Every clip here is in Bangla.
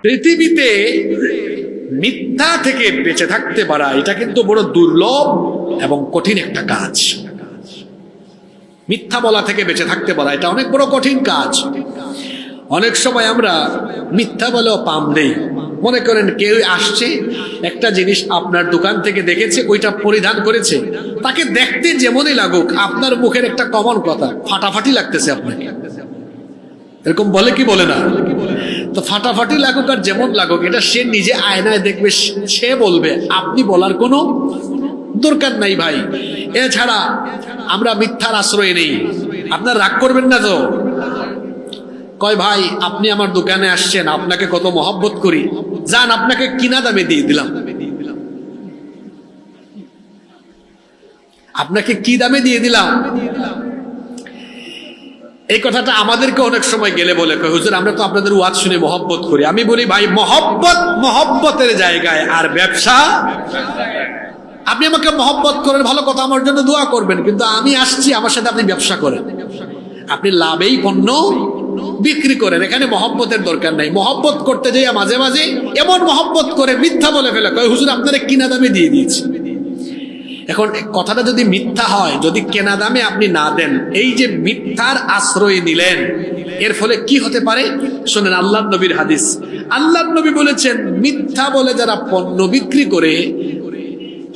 পৃথিবীতে মিথ্যা থেকে বেঁচে থাকতে পারা এটা কিন্তু বড় দুর্লভ এবং কঠিন একটা কাজ। মিথ্যা বলা থেকে বেঁচে থাকতে পারা এটা অনেক বড় কঠিন কাজ। অনেক সময় আমরা মিথ্যা বলেও পাম দেই। মনে করেন কেউ আসছে, একটা জিনিস আপনার দোকান থেকে দেখেছে, ওইটা পরিধান করেছে, তাকে দেখতে যেমনই লাগুক, আপনার মুখের একটা কমন কথা, ফাটাফাটি লাগতেছে আপনাকে, এরকম বলে কি বলে না? তো ফাটাফাটি লাগুক আর যেমন লাগুক, এটা সে নিজে আয়নায় দেখবে, সে বলবে, আপনি বলার কোনো দরকার নাই ভাই। এছাড়া আমরা মিথ্যার আশ্রয় নেই। আপনার রাগ করবেন না তো? কয় ভাই আপনি আমার দোকানে আসছেন, আপনাকে কত মহব্বত করি, যান আপনাকে কিনা দামে দিয়ে দিলাম। আপনাকে কি দামে দিয়ে দিলাম? এই কথাটা আমাদেরকে অনেক সময় গেলে বলে, হুজুর আমরা তো আপনাদের ওয়াজ শুনে মহব্বত করি। আমি বলি ভাই, মহব্বতের জায়গায়, আর ব্যবসা। আপনি আমাকে মহব্বত করেন, ভালো কথা, আমার জন্য দোয়া করবেন, কিন্তু আমি আসছি, আমার সাথে আপনি ব্যবসা করেন, আপনি লাভেই পণ্য বিক্রি করেন, এখানে মহব্বতের দরকার নাই। মহব্বত করতে যাইয়া মাঝে মাঝে এমন মহব্বত করে মিথ্যা বলে ফেলে, হুজুর আপনারা কিনা দামে দিয়ে দিয়েছি। এখন কথাটা যদি মিথ্যা হয়, যদি কেনা দামে আপনি না দেন, এই যে মিথ্যার আশ্রয় নিলেন, এর ফলে কি হতে পারে শোনেন। আল্লাহর নবীর হাদিস, আল্লাহর নবী বলেছেন, মিথ্যা বলে যারা পণ্য বিক্রি করে,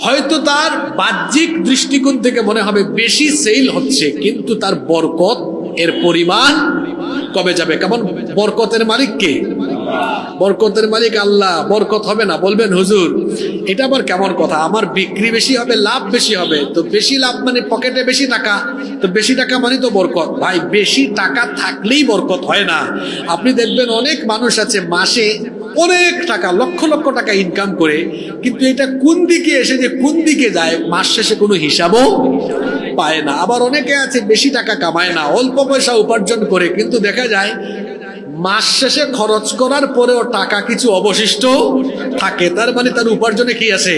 হয়তো তার বাহ্যিক দৃষ্টিকোণ থেকে মনে হবে বেশি সেল হচ্ছে, কিন্তু তার বরকত এর পরিমাণ কমে যাবে। কেমন? বরকতের মালিক কে? বরকতের মালিক আল্লাহ। বরকত হবে না? বলবেন হুজুর এটা আবার কেমন কথা, আমার বিক্রি বেশি হবে, লাভ বেশি হবে। তো বেশি লাভ মানে পকেটে বেশি টাকা, তো বেশি টাকা মানে তো বরকত। ভাই বেশি টাকা থাকলেই বরকত হয় না। আপনি দেখবেন অনেক মানুষ আছে মাসে অনেক টাকা, লক্ষ লক্ষ টাকা ইনকাম করে, কিন্তু এটা কোন দিকে এসে যে কোন দিকে যায় মাস শেষে কোনো হিসাবও পায় না। আবার অনেকে আছে বেশি টাকা কামায় না, অল্প পয়সা উপার্জন করে, কিন্তু দেখা যায় মাস শেষে খরচ করার পরেও টাকা কিছু অবশিষ্ট থাকে। তার মানে তার উপার্জনে কি আছে?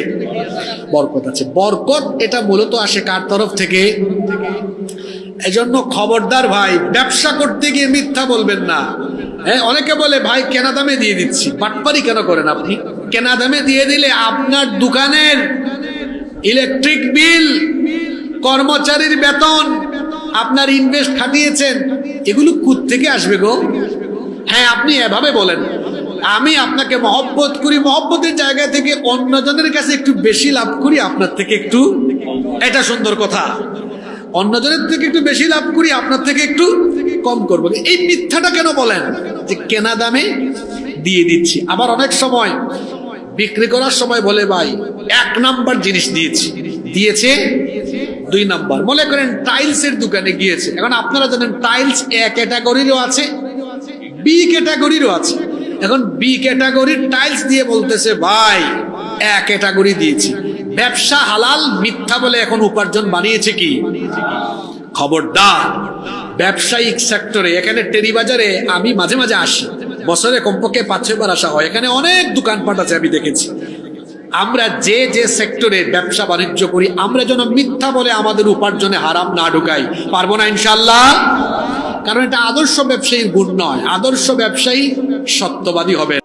বরকত আছে। বরকত এটা মূলত আসে কার তরফ থেকে? এজন্য খবরদার ভাই, ব্যবসা করতে গিয়ে মিথ্যা বলবেন না। অনেকে বলে ভাই কেনা দামে দিয়ে দিচ্ছি। বাটপারি কেন করেন আপনি? কেনা দামে দিয়ে দিলে আপনার দোকানের ইলেকট্রিক বিল, কর্মচারীর বেতন, আপনার ইনভেস্ট খাটিয়েছেন, এগুলো কোত্থেকে আসবে গো? হ্যাঁ, আপনি এভাবে বলেন, আমি আপনাকে মহব্বত করি, মহব্বতের জায়গা থেকে অন্যজনের কাছে একটু বেশি লাভ করি, আপনার থেকে একটু, এটা সুন্দর কথা, অন্যজনের থেকে একটু বেশি লাভ করি, আপনার থেকে একটু কম করবো। এই মিথ্যাটা কেন বলেন যে কেনা দামে দিয়ে দিচ্ছি? আবার অনেক সময় বিক্রি করার সময় বলে ভাই 1 নাম্বার জিনিস দিয়েছে 2 নাম্বার। মনে করেন টাইলসের দোকানে গিয়েছে, এখন আপনারা জানেন টাইলস A ক্যাটাগরিরও আছে, B ক্যাটাগরিরও আছে। এখন B ক্যাটাগরির টাইলস দিয়ে বলতেছে ভাই A ক্যাটাগরি দিয়েছি। ব্যবসা হালাল, মিথ্যা বলে এখন উপার্জন বানিয়েছে কি? খবরদার। ব্যবসায়িক সেক্টরে, এখানে টেরিবাজারে আমি মাঝে মাঝে আসি, বছরে কমপক্ষে 5-6 বার আসা হয়। এখানে অনেক দোকানপাট আছে, আমি দেখেছি। আমরা যে যে সেক্টরে ব্যবসা বাণিজ্য করি, আমরা যেন মিথ্যা বলে আমাদের উপার্জনে হারাম না ঢুকাই। পারবো না ইনশাল্লাহ? কারণ এটা আদর্শ ব্যবসায়ীর গুণ নয়। আদর্শ ব্যবসায়ী সত্যবাদী হবে।